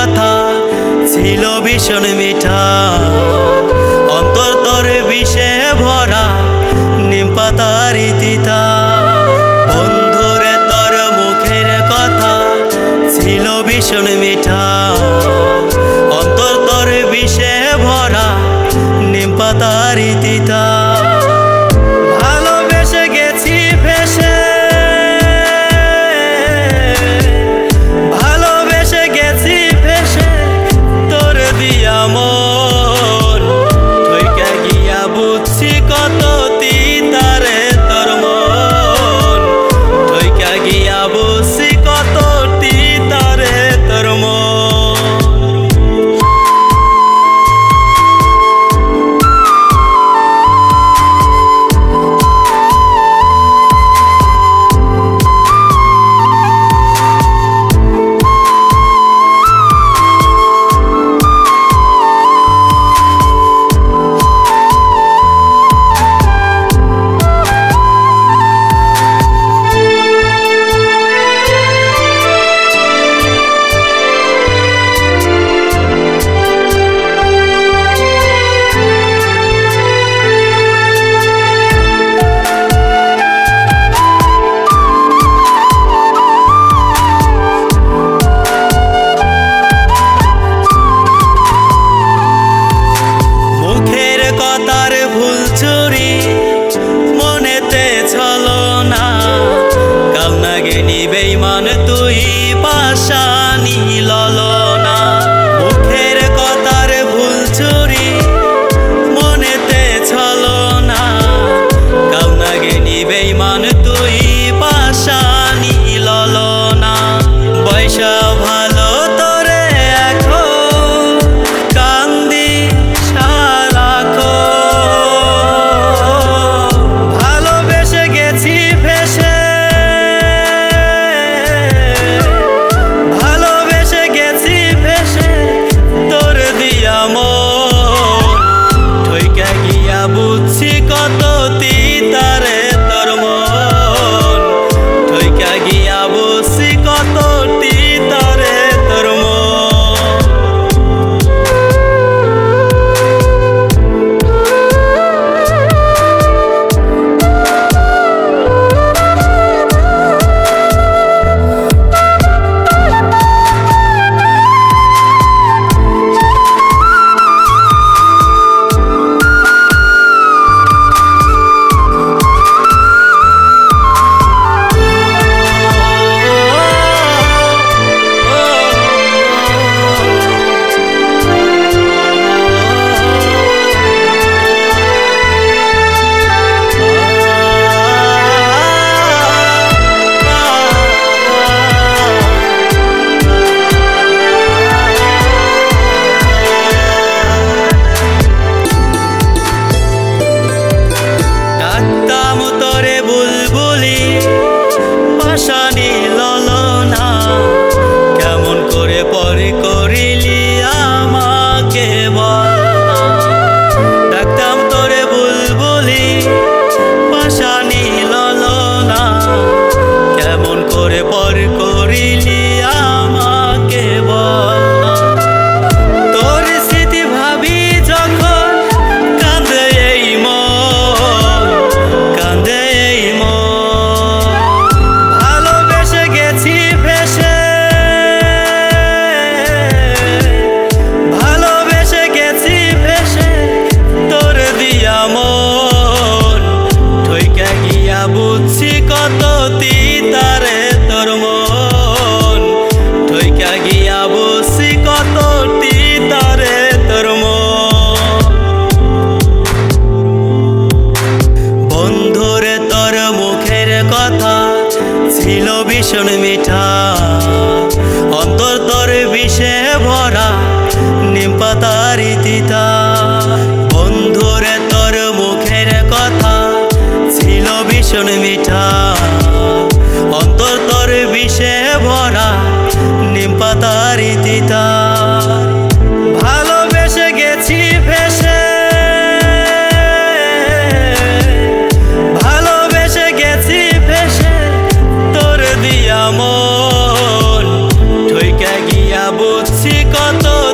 কথা ছিল ভীষণ মিঠা, অন্তর তরে বিষে ভরা নিম পাতার তিতা। বন্ধুরে তোর মুখের কথা ছিল ভীষণ মিঠা, অন্তর তরে বিষে ভরা নিম পাতার তিতা। ভালোবেসে গেছি ভেসে, ভালোবেসে গেছি ভেসে তোর দিয়া মন, ঠইকা গিয়া বুঝছি কত তিতারে তোর মন, ঠইকা গিয়া বুঝছি কত তিতারে তোর মন। বেঈমান তুই পাশানি ললনা, মুখের কথার ভুল চুরি মনেতে ছলনা, কাউনা গেনি বেঈমান তুই পাশানি ললনা। বয়সা ভালো তোরে এখন কান্দি সারাখো, ভালোবেসে গেছি ভেসে, বুঝছি কত তিতারে তোর মন, ঠইকা গিয়া বুঝছি কত তিতারে তোর মন। তোরে বুলবুলি পাশানি ললনা, কেমন করে পরে করিলি আমাকে বল। ডাকতাম তোরে বুলবুলি পাশানি ললনা, কেমন করে পরে করিলি আমাকে বল। তোর স্মৃতি ভাবি যখন কাঁদে এই মন, কাঁদে এই মন। ভালোবেসে গেছি ভেসে, ভালোবেসে গেছি ভেসে তোর দিয়া মন, ঠইকা গিয়া বুঝছি কত তিতারে তোর মন, ঠইকা গিয়া বুঝছি কত তিতারে তোর মন। বন্ধুরে তোর মুখের কথা ছিল ভীষণ মিঠা, অন্তর তোর বিষে ভরা নিম পাতার তিতা। বন্ধুরে তোর মুখের কথা ছিল ভীষণ মিঠা, অন্তর তোর বিষে ভরা নিম পাতার তিতা। ভালোবেসে গেছি ভেসে, ভালোবেসে গেছি ভেসে তোর দিয়া মন, ঠইকা গিয়া বুঝছি কত